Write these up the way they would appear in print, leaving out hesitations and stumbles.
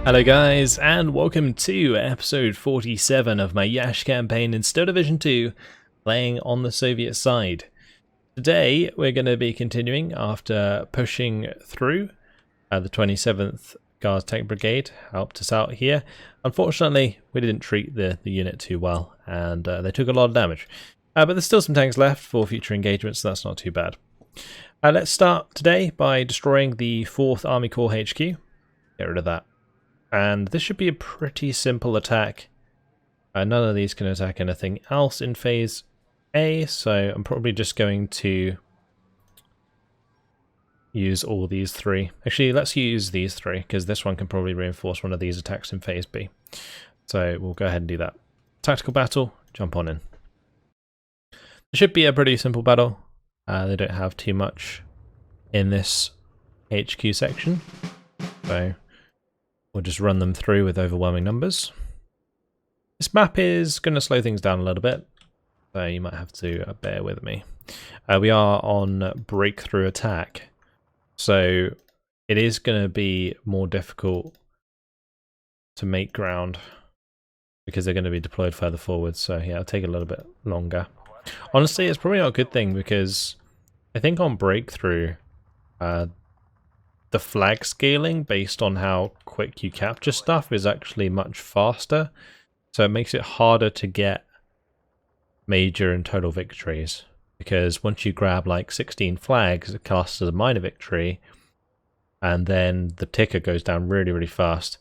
Hello guys, and welcome to episode 47 of my Yash campaign in Steel Division 2, playing on the Soviet side. Today we're going to be continuing after pushing through. The 27th Guards Tank Brigade helped us out here. Unfortunately, we didn't treat the unit too well, and they took a lot of damage. But there's still some tanks left for future engagements, so that's not too bad. Let's start today by destroying the 4th Army Corps HQ. Get rid of that. And this should be a pretty simple attack. None of these can attack anything else in phase A, so I'm probably just going to use all these three. Actually, let's use these three, because this one can probably reinforce one of these attacks in phase B. So we'll go ahead and do that. Tactical battle, jump on in. It should be a pretty simple battle. They don't have too much in this HQ section, so we'll just run them through with overwhelming numbers. This map is going to slow things down a little bit, so you might have to bear with me. We are on breakthrough attack, so it is going to be more difficult to make ground because they're going to be deployed further forward, so yeah, it'll take a little bit longer. Honestly, it's probably not a good thing because I think on breakthrough, the flag scaling based on how quick you capture stuff is actually much faster, so it makes it harder to get major and total victories, because once you grab like 16 flags it casts as a minor victory, and then the ticker goes down really fast,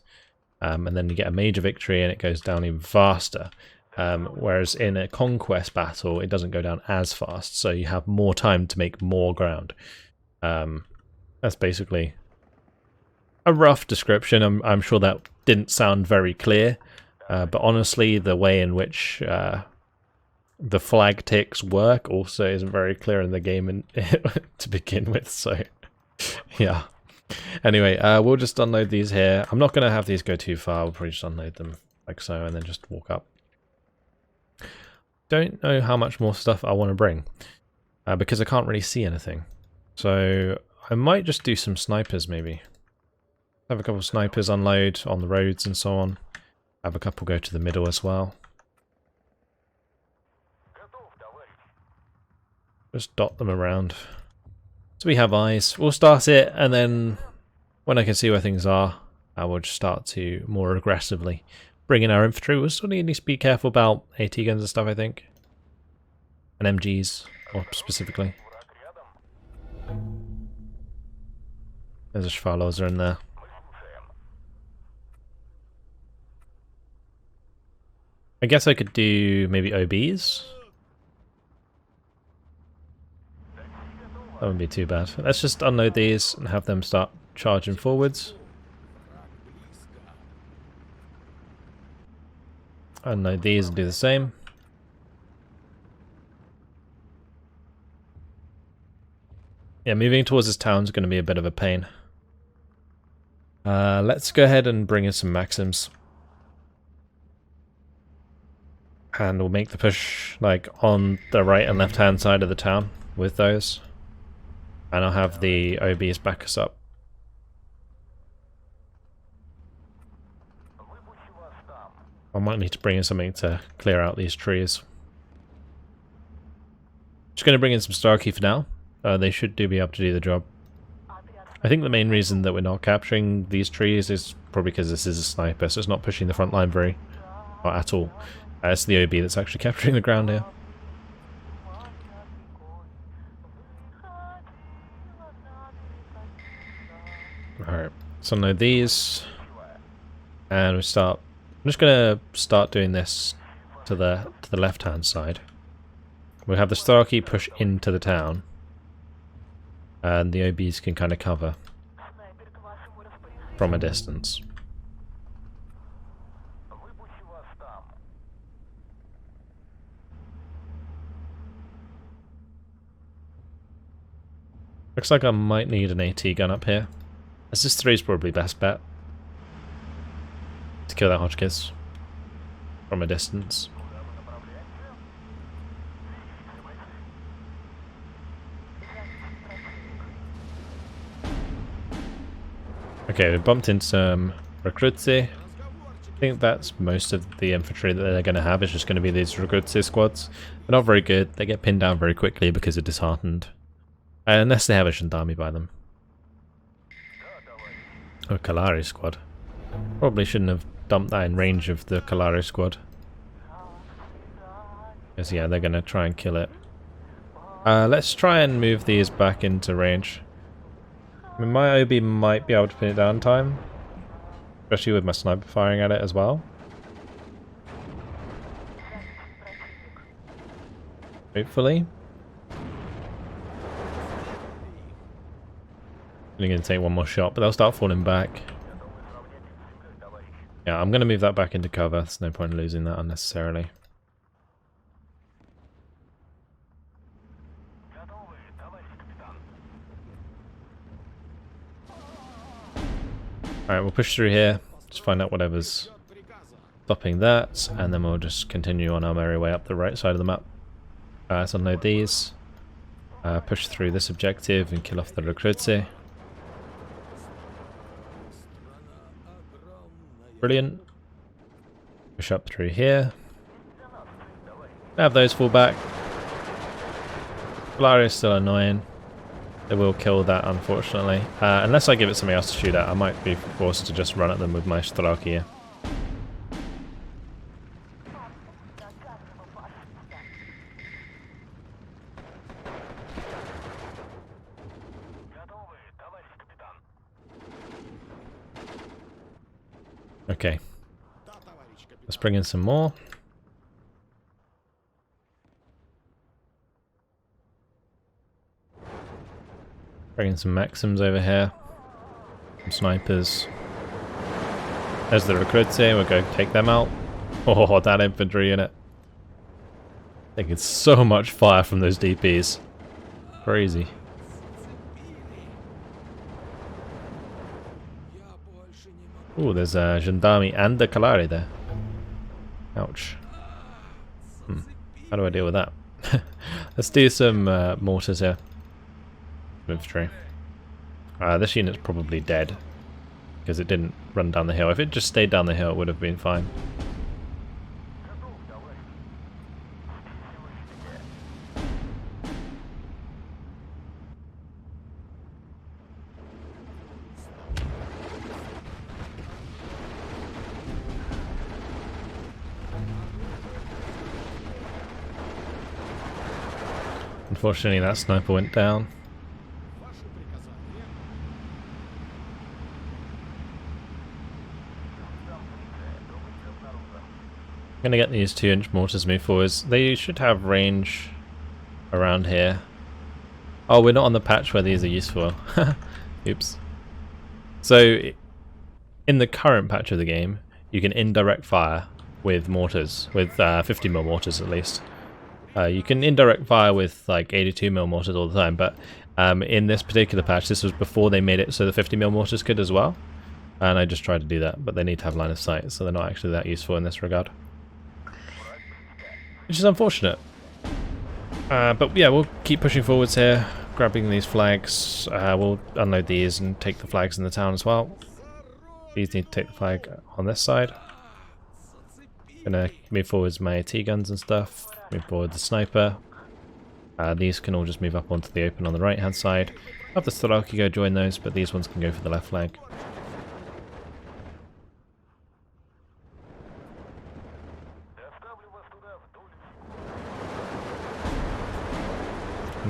and then you get a major victory and it goes down even faster, whereas in a conquest battle it doesn't go down as fast, so you have more time to make more ground. That's basically a rough description. I'm sure that didn't sound very clear, but honestly the way in which the flag ticks work also isn't very clear in the game to begin with, so yeah. Anyway, we'll just unload these here. I'm not going to have these go too far, we'll probably just unload them like so and then just walk up. Don't know how much more stuff I want to bring, because I can't really see anything, so I might just do some snipers maybe. Have a couple of snipers unload on the roads and so on. Have a couple go to the middle as well. Just dot them around. So we have eyes. We'll start it, and then when I can see where things are, I will just start to more aggressively bring in our infantry. We'll still need to be careful about AT guns and stuff, I think. And MGs, more specifically. There's a Schwarloser in there. I guess I could do maybe OBs. That wouldn't be too bad. Let's just unload these and have them start charging forwards. Unload these and do the same. Yeah, moving towards this town is going to be a bit of a pain. Let's go ahead and bring in some Maxims. And we'll make the push like on the right and left hand side of the town with those. And I'll have the OBs back us up. I might need to bring in something to clear out these trees. Just going to bring in some Starkey for now. They should be able to do the job. I think the main reason that we're not capturing these trees is probably because this is a sniper, so it's not pushing the front line at all. It's the OB that's actually capturing the ground here. Alright, so unload these. And we start. I'm just going to start doing this to the left hand side. We'll have the Starkey push into the town. And the OBs can kind of cover from a distance. Looks like I might need an AT gun up here. SS3 is probably best bet to kill that Hotchkiss from a distance. Okay, we bumped into some Recruitsi. I think that's most of the infantry that they're going to have. It's just going to be these Recruitsi squads. They're not very good. They get pinned down very quickly because they're disheartened. Unless they have a gendarme by them. Oh, Kalari squad. Probably shouldn't have dumped that in range of the Kalari squad. Because yeah, they're going to try and kill it. Let's try and move these back into range. I mean, my Obi might be able to pin it down in time. Especially with my sniper firing at it as well. Hopefully. Only going to take one more shot, but they'll start falling back. Yeah, I'm going to move that back into cover. There's no point in losing that unnecessarily. Alright, we'll push through here. Just find out whatever's stopping that, and then we'll just continue on our merry way up the right side of the map. Let's unload these. Push through this objective and kill off the Recruitsi. Brilliant. Push up through here. Have those fall back. Polari is still annoying. They will kill that, unfortunately. Unless I give it something else to shoot at, I might be forced to just run at them with my Strelki here. Okay. Let's bring in some more. Bringing some Maxims over here. Some snipers. There's the Recruitsi, we'll go take them out. Oh, that infantry unit. Taking so much fire from those DPs. Crazy. Ooh, there's a gendarme and the Kalari there. Ouch. How do I deal with that? Let's do some mortars here. Infantry. This unit's probably dead because it didn't run down the hill. If it just stayed down the hill, it would have been fine. Unfortunately, that sniper went down. I'm gonna get these 2-inch mortars moved forwards. They should have range around here. Oh, we're not on the patch where these are useful. Oops. So, in the current patch of the game, you can indirect fire with mortars, with 50mm mortars at least. You can indirect fire with like 82mm mortars all the time, but in this particular patch, this was before they made it so the 50mm mortars could as well. And I just tried to do that, but they need to have line of sight, so they're not actually that useful in this regard. Which is unfortunate. But yeah, we'll keep pushing forwards here, grabbing these flags. We'll unload these and take the flags in the town as well. These need to take the flag on this side. Gonna move forwards my T-guns and stuff. Move forward the sniper. These can all just move up onto the open on the right hand side. Have the Strelki go join those, but these ones can go for the left flank.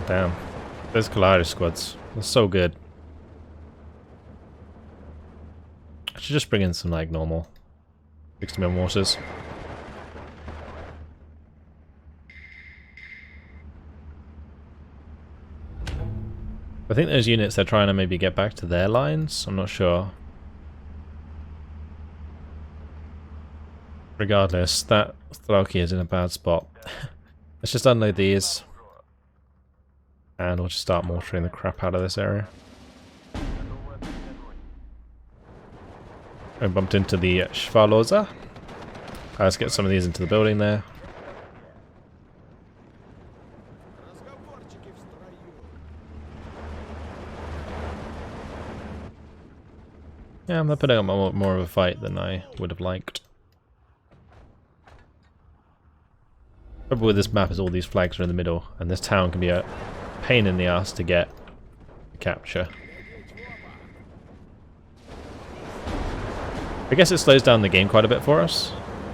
Damn. Those Kalari squads. They're so good. I should just bring in some like normal 60mm mortars. I think those units they're trying to maybe get back to their lines. I'm not sure. Regardless, that Strelki is in a bad spot. Let's just unload these. And we'll just start mortaring the crap out of this area. I bumped into the Schwaloza. Let's get some of these into the building there. Yeah, I'm putting up more of a fight than I would have liked. The trouble with this map is all these flags are in the middle, and this town can be a pain in the ass to get to capture. I guess it slows down the game quite a bit for us,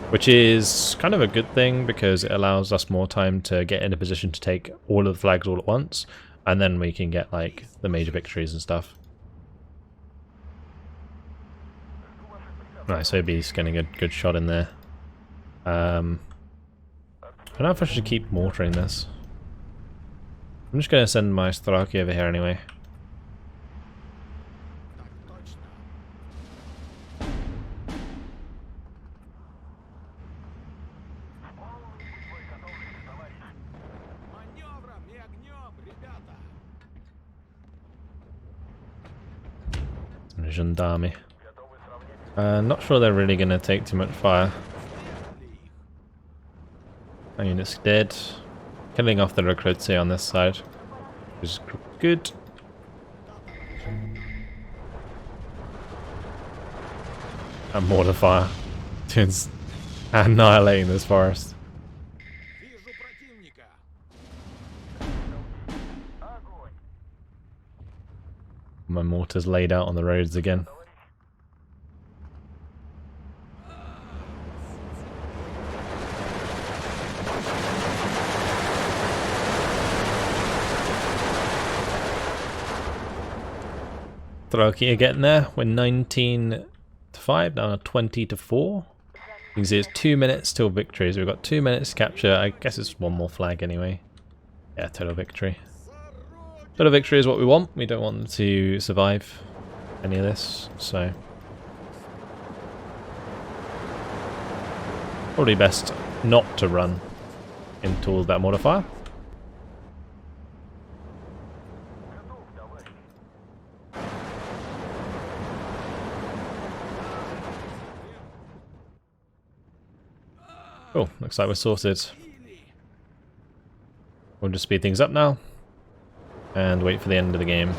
which is kind of a good thing because it allows us more time to get in a position to take all of the flags all at once, and then we can get like the major victories and stuff. Nice, OB's getting a good shot in there. I don't know if I should keep mortaring this. I'm just going to send my Straki over here anyway. Gendarme. Not sure they're really going to take too much fire. My unit's dead. Killing off the recruits on this side, which is good. And mortar fire. It's annihilating this forest. My mortar's laid out on the roads again. Throki are getting there. We're 19 to 5, now 20 to 4. You can see it's 2 minutes till victory, so we've got 2 minutes to capture. I guess it's one more flag anyway. Yeah, total victory. Total victory is what we want. We don't want them to survive any of this, so probably best not to run into all that mortar fire. Cool, looks like we're sorted. We'll just speed things up now and wait for the end of the game.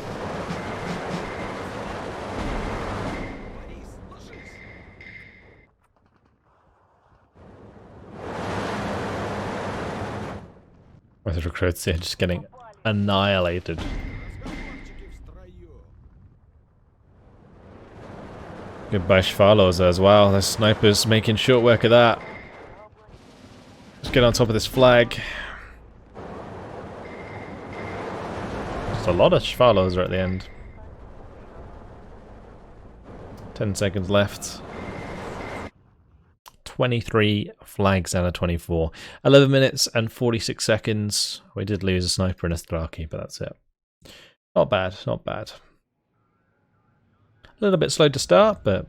With the recruits here just getting annihilated. Goodbye Shvalos as well. The snipers making short work of that. Let's get on top of this flag. Just a lot of Shvalos are at the end. 10 seconds left. 23 flags out of 24. 11 minutes and 46 seconds. We did lose a sniper and a Straki, but that's it. Not bad, not bad. A little bit slow to start, but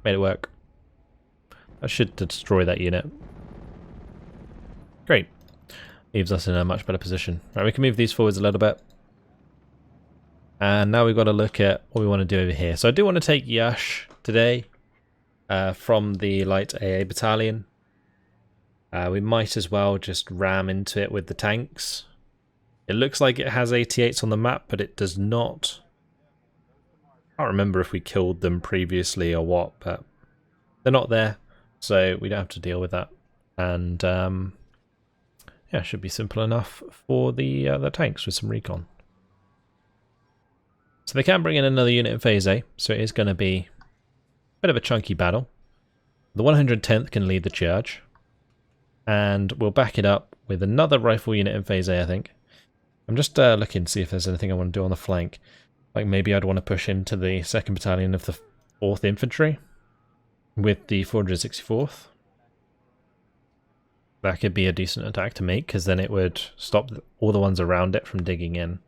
made it work. I should destroy that unit. Great. Leaves us in a much better position. Right, we can move these forwards a little bit. And now we've got to look at what we want to do over here. So I do want to take Yash today from the light AA battalion. We might as well just ram into it with the tanks. It looks like it has 88s on the map, but it does not. I can't remember if we killed them previously or what, but they're not there, so we don't have to deal with that. And yeah, should be simple enough for the tanks with some recon. So they can bring in another unit in phase A, so it is going to be a bit of a chunky battle. The 110th can lead the charge, and we'll back it up with another rifle unit in phase A, I think. I'm just looking to see if there's anything I want to do on the flank. Like maybe I'd want to push into the 2nd Battalion of the 4th Infantry with the 464th. That could be a decent attack to make, because then it would stop all the ones around it from digging in.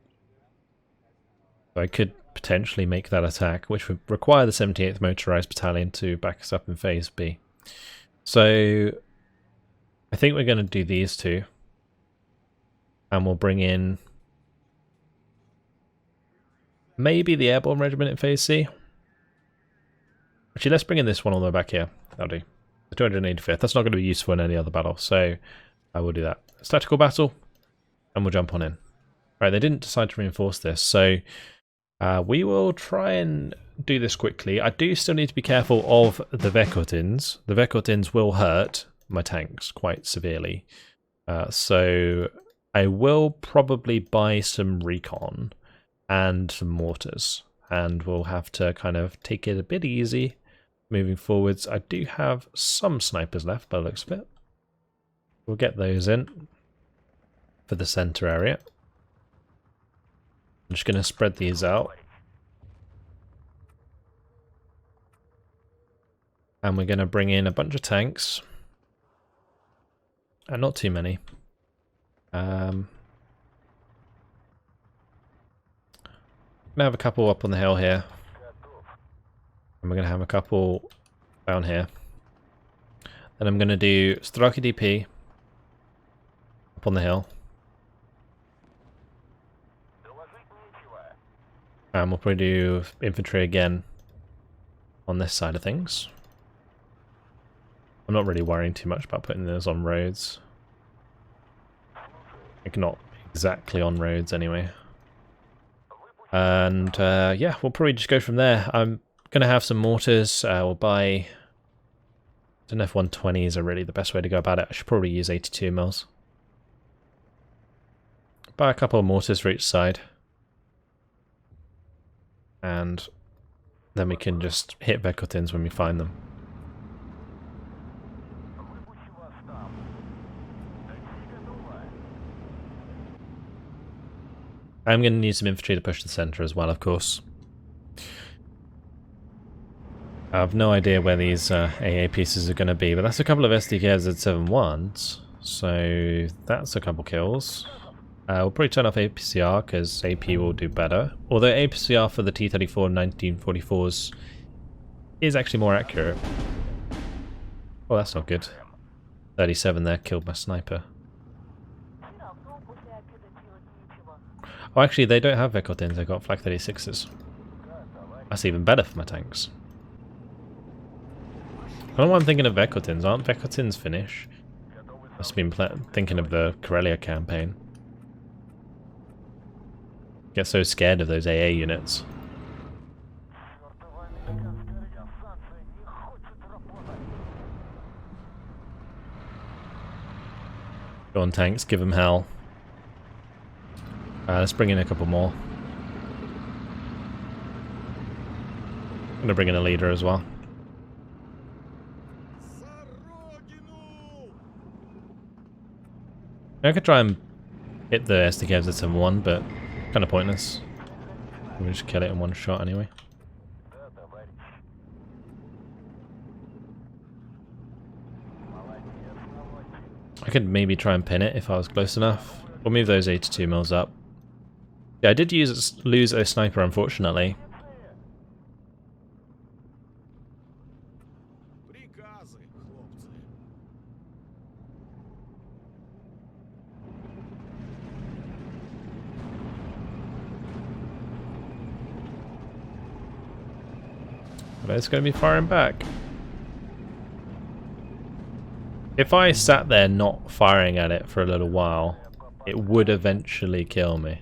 So I could potentially make that attack, which would require the 78th Motorised Battalion to back us up in phase B. So I think we're going to do these two. And we'll bring in maybe the Airborne Regiment in phase C. Actually, let's bring in this one all the way back here. That'll do. The 285th. That's not going to be useful in any other battle, so I will do that. It's tactical battle, and we'll jump on in. Right, they didn't decide to reinforce this, so We will try and do this quickly. I do still need to be careful of the Vekotins. The Vekotins will hurt my tanks quite severely. So I will probably buy some recon and some mortars. And we'll have to kind of take it a bit easy moving forwards. I do have some snipers left by the looks of it. We'll get those in for the center area. I'm just going to spread these out. And we're going to bring in a bunch of tanks. And not too many. I'm going to have a couple up on the hill here. And we're going to have a couple down here. Then I'm going to do Straki DP up on the hill. And we'll probably do infantry again on this side of things. I'm not really worrying too much about putting those on roads. Like not exactly on roads anyway. And yeah, we'll probably just go from there. I'm going to have some mortars. We'll buy... I don't know if 120s are really the best way to go about it. I should probably use 82 mils. Buy a couple of mortars for each side. And then we can just hit Vekotins when we find them. I'm going to need some infantry to push the center as well, of course. I have no idea where these AA pieces are going to be, but that's a couple of SDKs at 7-1s, so that's a couple kills. We'll probably turn off APCR because AP will do better. Although APCR for the T-34 1944s is actually more accurate. Oh, that's not good. 37 there, killed my sniper. Oh, actually, they don't have Vekotins, they got Flak 36s. That's even better for my tanks. I don't know why I'm thinking of Vekotins. Aren't Vekotins Finnish? Must have been thinking of the Karelia campaign. Get so scared of those AA units. Go on tanks, give them hell. Let's bring in a couple more. I'm going to bring in a leader as well. I could try and hit the SDKs at 7-1, but kind of pointless. We'll just kill it in one shot anyway. I could maybe try and pin it if I was close enough. We'll move those 82 mils up. Yeah, I did lose a sniper, unfortunately. But it's going to be firing back. If I sat there not firing at it for a little while, it would eventually kill me.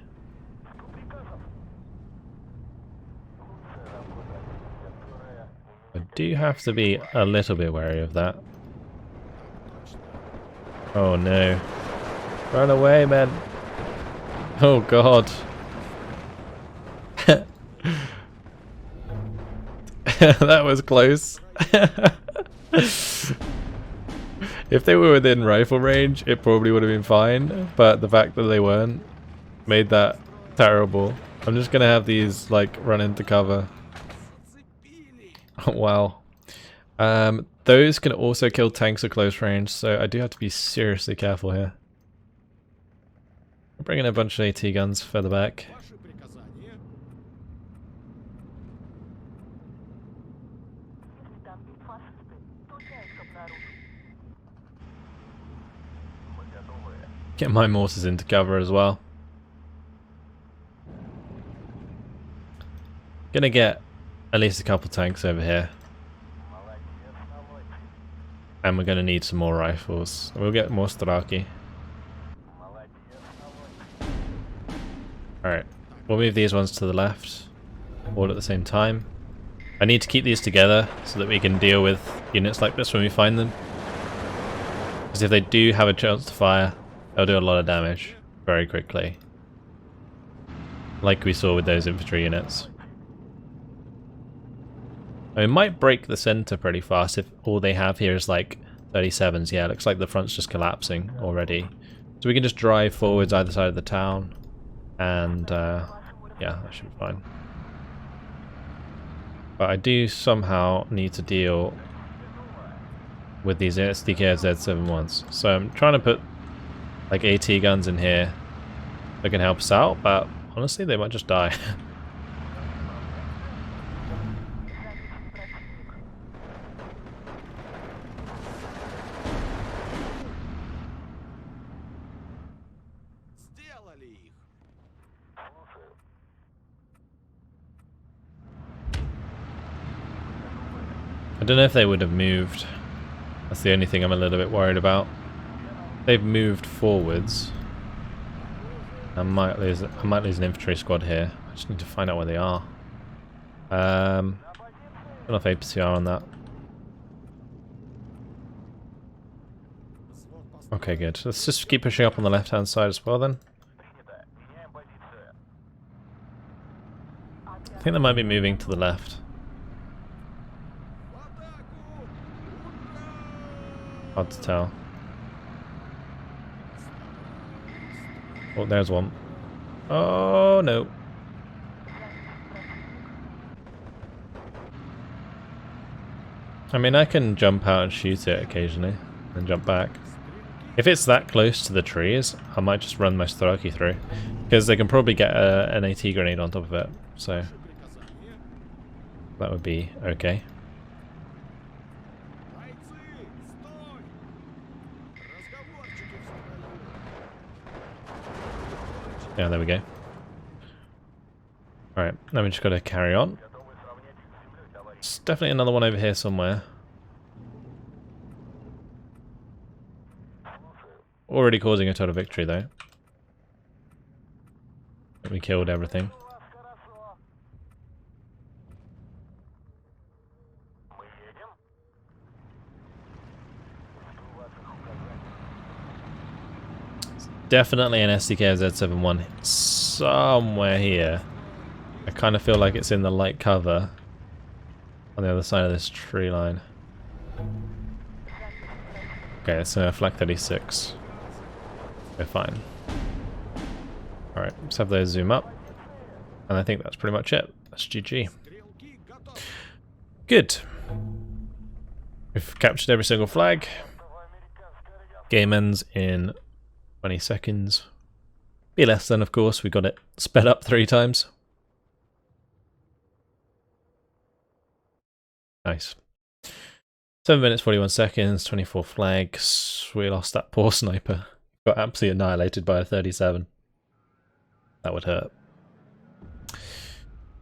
I do have to be a little bit wary of that. Oh no. Run away, man. Oh god. That was close. If they were within rifle range, it probably would have been fine, but the fact that they weren't made that terrible. I'm just gonna have these like run into cover. Oh, wow. Those can also kill tanks at close range, so I do have to be seriously careful here. I'm bringing a bunch of AT guns further back. Get my mortars into cover as well. Gonna get at least a couple tanks over here. And we're gonna need some more rifles. We'll get more Straki. Alright, we'll move these ones to the left. all at the same time. I need to keep these together so that we can deal with units like this when we find them. Because if they do have a chance to fire, they'll do a lot of damage very quickly. Like we saw with those infantry units. It might break the center pretty fast if all they have here is like 37s. Yeah, it looks like the front's just collapsing already. So we can just drive forwards either side of the town. And yeah, that should be fine. But I do somehow need to deal with these SDK Z71s. So I'm trying to put like AT guns in here that can help us out, but honestly they might just die. I don't know if they would have moved. That's the only thing I'm a little bit worried about. They've moved forwards. I might lose an infantry squad here. I just need to find out where they are. Enough APCR on that. Okay, good. Let's just keep pushing up on the left-hand side as well then. I think they might be moving to the left. Hard to tell. Oh, there's one. Oh, no. I mean, I can jump out and shoot it occasionally, and jump back. If it's that close to the trees, I might just run my Staraki through, because they can probably get an AT grenade on top of it, so that would be okay. Yeah, there we go. Alright, now we just got to carry on. There's definitely another one over here somewhere. Already causing a total victory though. We killed everything. Definitely an SDK Z71 somewhere here. I kind of feel like it's in the light cover on the other side of this tree line. Okay, so Flak 36. We're fine. Alright, let's have those zoom up. And I think that's pretty much it. That's GG. Good. We've captured every single flag. Game ends in 20 seconds. Be less than, of course. We got it sped up 3 times. Nice. 7 minutes 41 seconds, 24 flags. We lost that poor sniper. Got absolutely annihilated by a 37. That would hurt.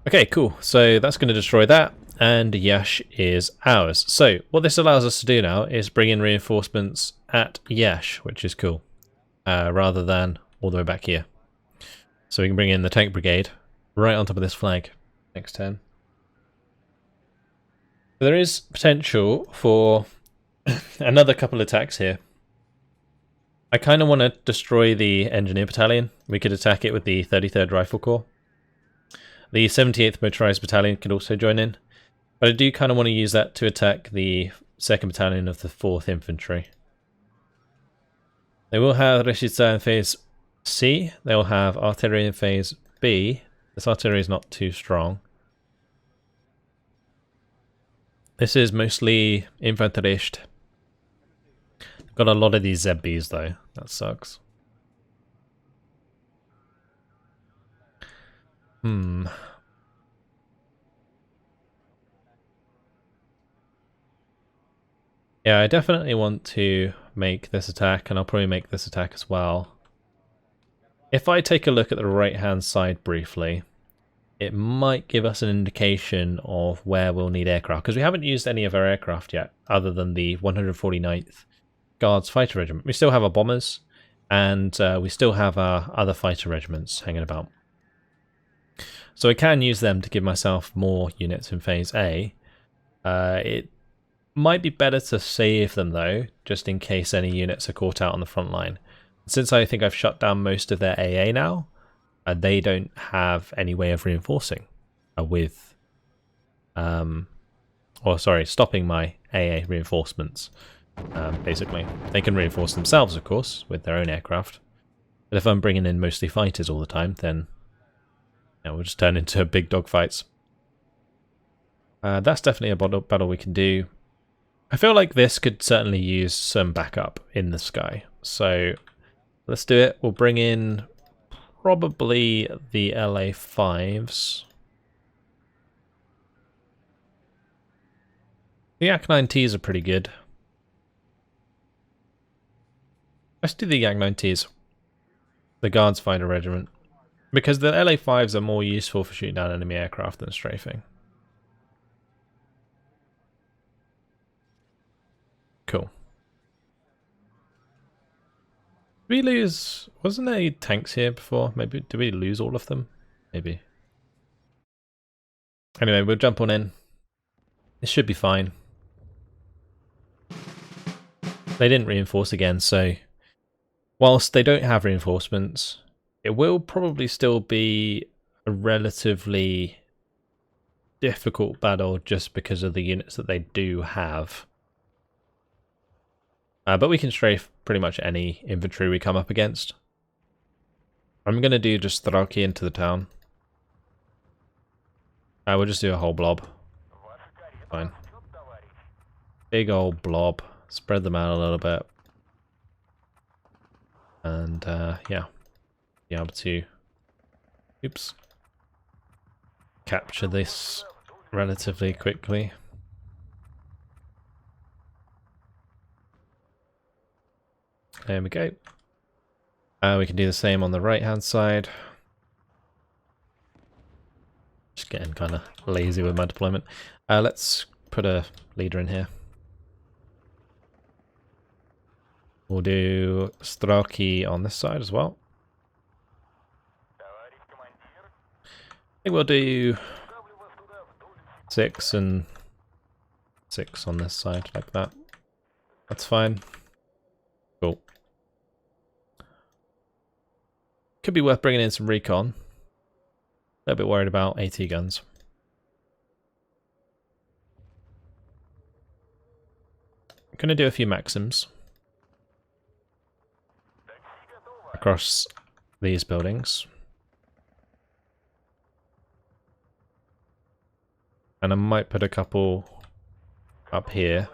Okay, cool. So that's going to destroy that, and Yash is ours. So what this allows us to do now is bring in reinforcements at Yash, which is cool. Rather than all the way back here. So we can bring in the tank brigade right on top of this flag. Next turn. There is potential for another couple attacks here. I kind of want to destroy the engineer battalion. We could attack it with the 33rd Rifle Corps. The 78th Motorized Battalion could also join in. But I do kind of want to use that to attack the 2nd Battalion of the 4th Infantry. They will have Reshica in phase C. They will have artillery in phase B. This artillery is not too strong. This is mostly Infanterist. Got a lot of these ZBs though. That sucks. Yeah, I definitely want to make this attack, and I'll probably make this attack as well. If I take a look at the right hand side briefly, it might give us an indication of where we'll need aircraft, because we haven't used any of our aircraft yet, other than the 149th Guards Fighter Regiment. We still have our bombers, and we still have our other fighter regiments hanging about. So I can use them to give myself more units in phase A. It might be better to save them though, just in case any units are caught out on the front line. Since I think I've shut down most of their AA now, they don't have any way of reinforcing with, stopping my AA reinforcements. Basically, they can reinforce themselves, of course, with their own aircraft. But if I'm bringing in mostly fighters all the time, then we'll just turn into big dogfights. That's definitely a battle we can do. I feel like this could certainly use some backup in the sky. So let's do it. We'll bring in probably the LA5s. The Yak-9Ts are pretty good. Let's do the Yak-9Ts. The Guards Fighter Regiment. Because the LA5s are more useful for shooting down enemy aircraft than strafing. Cool. Did we lose... Wasn't there tanks here before? Maybe... Did we lose all of them? Maybe. Anyway, we'll jump on in. This should be fine. They didn't reinforce again, so... Whilst they don't have reinforcements, it will probably still be a relatively difficult battle just because of the units that they do have. But we can strafe pretty much any infantry we come up against. I'm going to do just Straki into the town. We'll just do a whole blob. Fine. Big old blob. Spread them out a little bit. And yeah, be able to, oops, capture this relatively quickly. There we go. We can do the same on the right hand side. Just getting kind of lazy with my deployment. Let's put a leader in here. We'll do Straki on this side as well. I think we'll do 6 and 6 on this side, like that. That's fine. Cool. Could be worth bringing in some recon. A little bit worried about AT guns. I'm going to do a few Maxims across these buildings. And I might put a couple up here.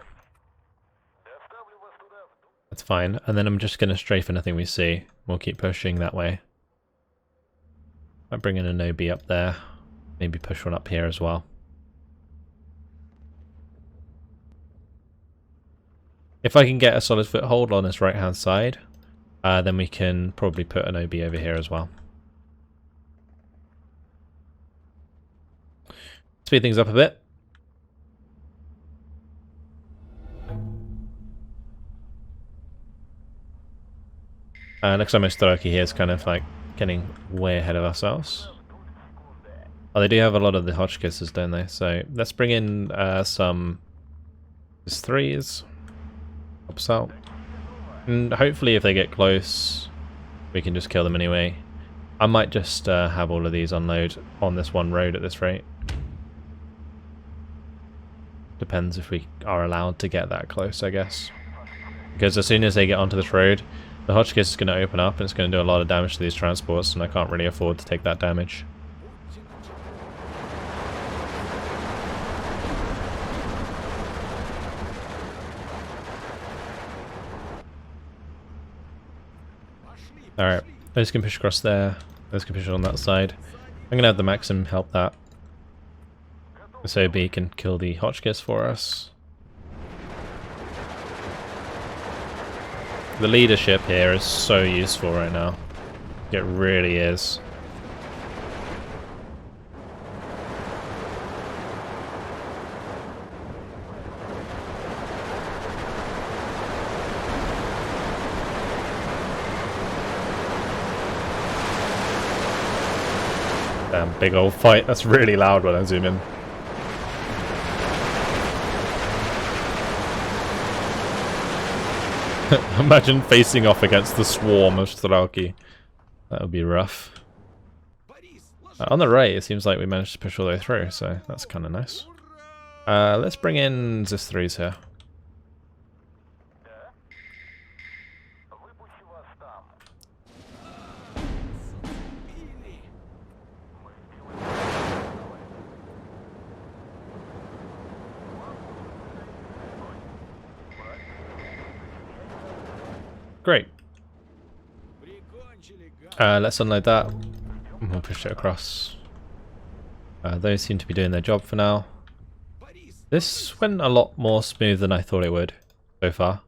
That's fine. And then I'm just going to strafe anything we see. We'll keep pushing that way. Might bring in an OB up there. Maybe push one up here as well. If I can get a solid foothold on this right hand side, then we can probably put an OB over here as well. Speed things up a bit. Looks like my Straki here is kind of like getting way ahead of ourselves. Oh, they do have a lot of the Hotchkisses, don't they? So let's bring in some threes. Helps out. And hopefully if they get close, we can just kill them anyway. I might just have all of these unload on this one road at this rate. Depends if we are allowed to get that close, I guess. Because as soon as they get onto this road, the Hotchkiss is going to open up and it's going to do a lot of damage to these transports, and I can't really afford to take that damage. Alright, those can push across there, those can push on that side. I'm going to have the Maxim help that. This OB can kill the Hotchkiss for us. The leadership here is so useful right now. It really is. Damn, big old fight. That's really loud when I zoom in. Imagine facing off against the swarm of Strelki. That would be rough. On the right, it seems like we managed to push all the way through, so that's kind of nice. Let's bring in Zis-3s here. Great. Let's unload that. And we'll push it across. Those seem to be doing their job for now. This went a lot more smooth than I thought it would so far.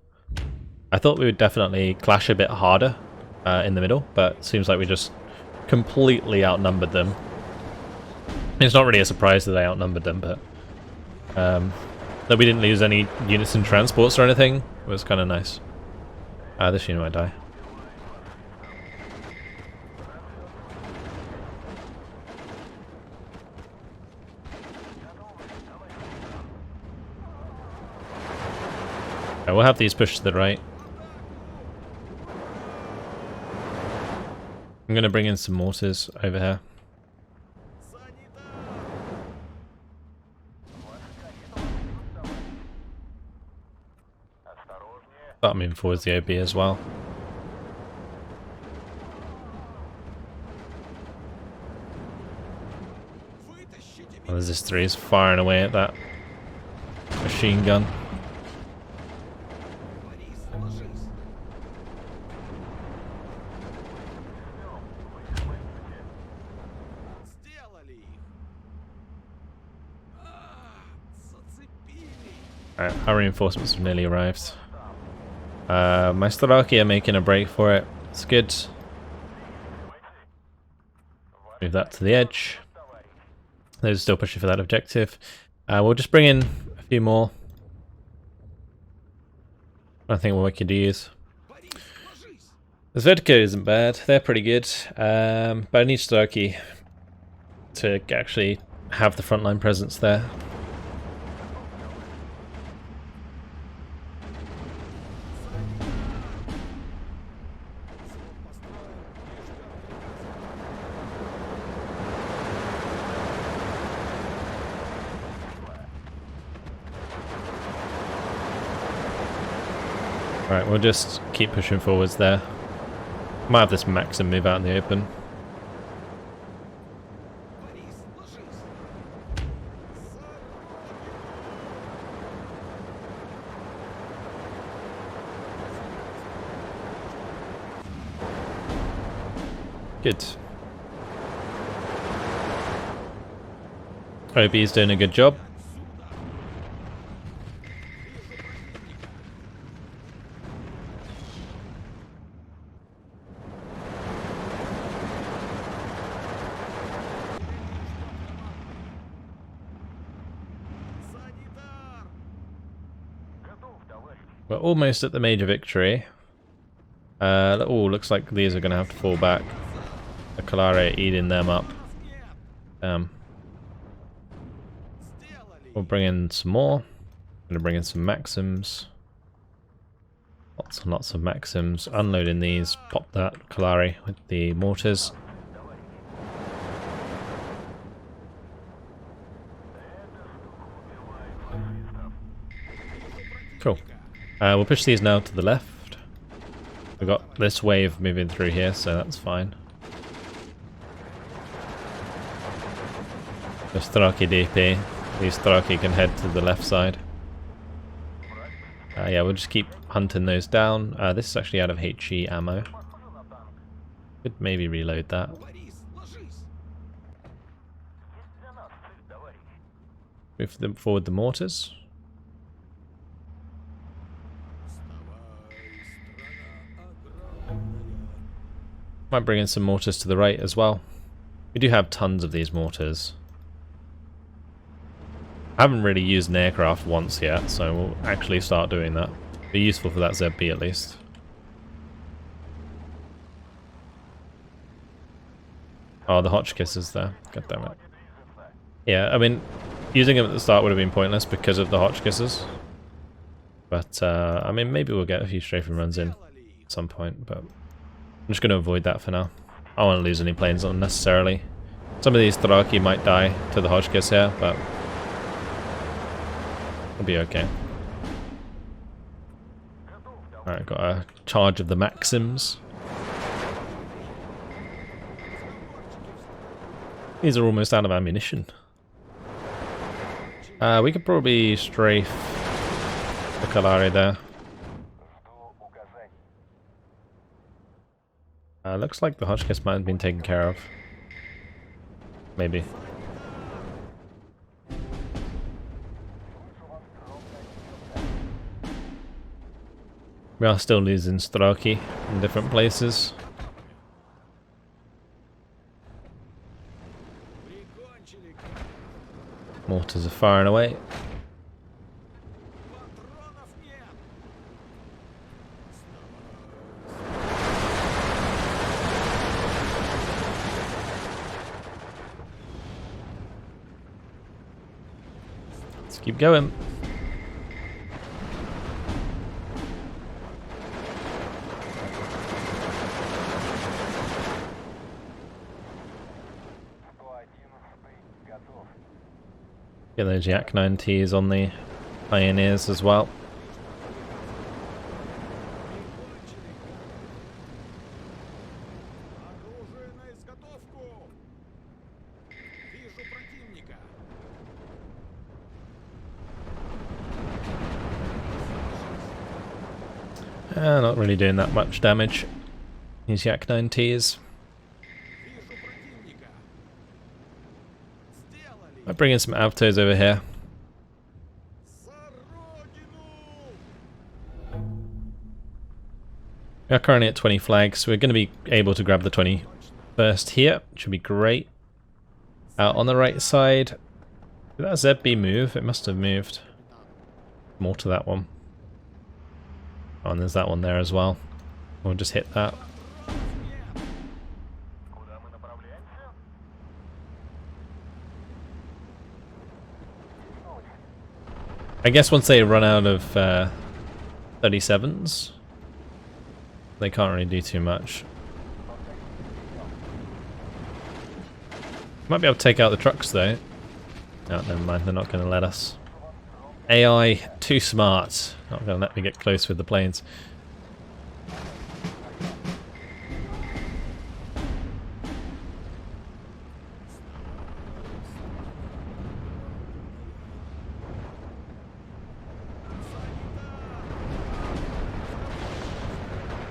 I thought we would definitely clash a bit harder in the middle, but it seems like we just completely outnumbered them. It's not really a surprise that they outnumbered them, but that we didn't lose any units in transports or anything was kind of nice. This unit might die. We'll have these pushed to the right. I'm going to bring in some mortars over here. Start moving forwards the OB as well. Well, there's this 3 is firing away at that machine gun. Alright, our reinforcements have nearly arrived. My Strelki are making a break for it. It's good. Move that to the edge. They're still pushing for that objective. We'll just bring in a few more. I think what we could use. The Zvedka isn't bad. They're pretty good. But I need Strelki to actually have the frontline presence there. Alright, we'll just keep pushing forwards there. Might have this Maxim move out in the open. Good. OB's doing a good job. We're almost at the major victory. Oh, looks like these are going to have to fall back. The Kalare are eating them up. We'll bring in some more. I'm going to bring in some Maxims. Lots and lots of Maxims. Unloading these. Pop that Kalare with the mortars. Cool. We'll push these now to the left. We've got this wave moving through here, so that's fine. The Strelki DP. These Strelki can head to the left side. Yeah, we'll just keep hunting those down. This is actually out of HE ammo. Could maybe reload that. Move them forward the mortars. Might bring in some mortars to the right as well. We do have tons of these mortars. I haven't really used an aircraft once yet, so we'll actually start doing that. Be useful for that ZB at least. Oh, the Hotchkiss is there. God damn it. Yeah, I mean, using him at the start would have been pointless because of the Hotchkisses. But, I mean, maybe we'll get a few strafing runs in at some point, but I'm just going to avoid that for now. I don't want to lose any planes unnecessarily. Some of these Thraki might die to the Hotchkiss here, but it'll be okay. Alright, got a charge of the Maxims. These are almost out of ammunition. We could probably strafe the Kalari there. Looks like the Hotchkiss might have been taken care of. Maybe. We are still losing Straki in different places. Mortars are firing away. Let's keep going. Get those Yak 9Ts on the Pioneers as well. Not really doing that much damage. These Yak 9Ts. I'll bring in some Avtos over here. We are currently at 20 flags, so we're going to be able to grab the 21st here, which should be great. On the right side, did that ZB move? It must have moved. More to that one. Oh, and there's that one there as well. We'll just hit that. I guess once they run out of 37s, they can't really do too much. Might be able to take out the trucks though. No, never mind, they're not going to let us. AI, too smart. Not going to let me get close with the planes.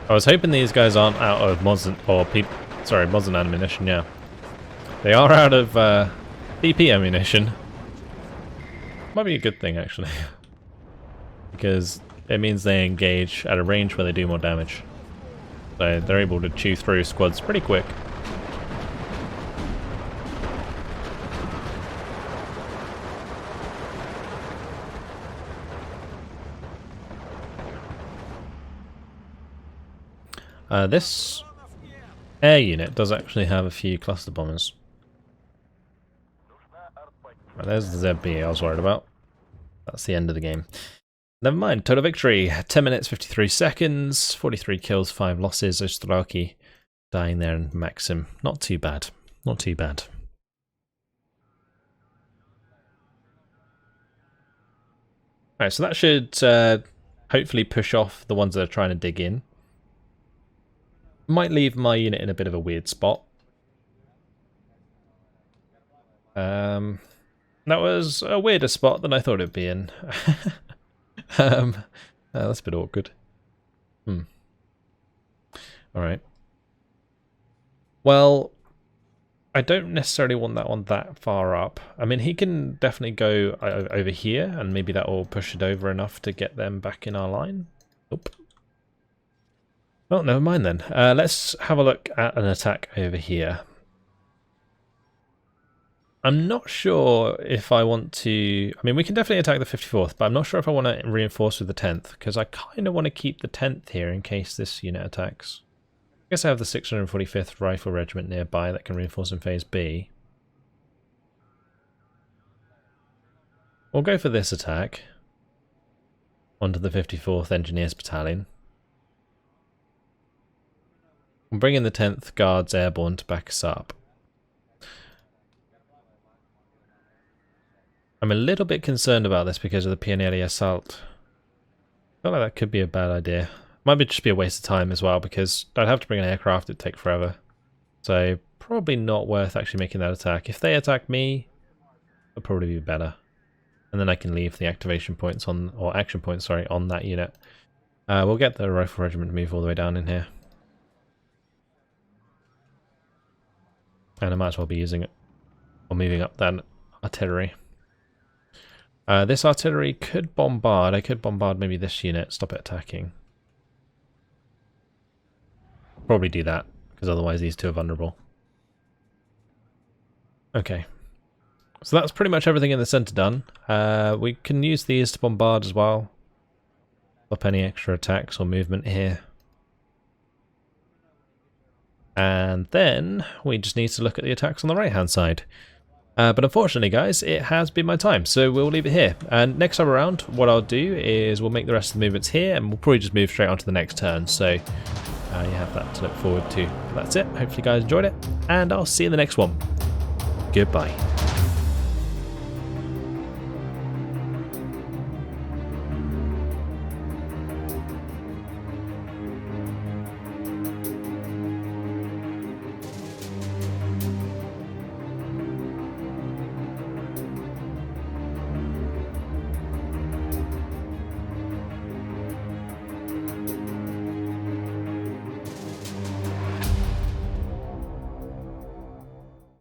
I was hoping these guys aren't out of mods or mods and ammunition, yeah. They are out of PP ammunition. Might be a good thing actually. Because it means they engage at a range where they do more damage. So they're able to chew through squads pretty quick. This air unit does actually have a few cluster bombers. Right, there's the ZB I was worried about. That's the end of the game. Never mind, total victory. 10 minutes, 53 seconds, 43 kills, 5 losses. Ostraki dying there and Maxim. Not too bad. Not too bad. Alright, so that should hopefully push off the ones that are trying to dig in. Might leave my unit in a bit of a weird spot. That was a weirder spot than I thought it'd be in. That's a bit awkward. Alright. Well, I don't necessarily want that one that far up. I mean, he can definitely go over here, and maybe that will push it over enough to get them back in our line. Nope. Well, never mind then. Let's have a look at an attack over here. I'm not sure if I want to... I mean, we can definitely attack the 54th, but I'm not sure if I want to reinforce with the 10th, because I kind of want to keep the 10th here in case this unit attacks. guess I have the 645th Rifle Regiment nearby that can reinforce in Phase B. We'll go for this attack onto the 54th Engineers Battalion. We'll bring in the 10th Guards Airborne to back us up. I'm a little bit concerned about this because of the Pianelli Assault. I feel like that could be a bad idea. Might just be a waste of time as well because I'd have to bring an aircraft, it'd take forever. So probably not worth actually making that attack. If they attack me, it'll probably be better. And then I can leave the activation points on, or action points, sorry, on that unit. We'll get the Rifle Regiment to move all the way down in here. And I might as well be using it, or moving up that artillery. This artillery could bombard. I could bombard maybe this unit, stop it attacking. Probably do that, because otherwise these two are vulnerable. Okay. So that's pretty much everything in the centre done. We can use these to bombard as well. Stop any extra attacks or movement here. And then we just need to look at the attacks on the right hand side. But unfortunately guys, it has been my time, so we'll leave it here. And next time around, what I'll do is we'll make the rest of the movements here and we'll probably just move straight on to the next turn. So you have that to look forward to. But that's it. Hopefully you guys enjoyed it, and I'll see you in the next one. Goodbye.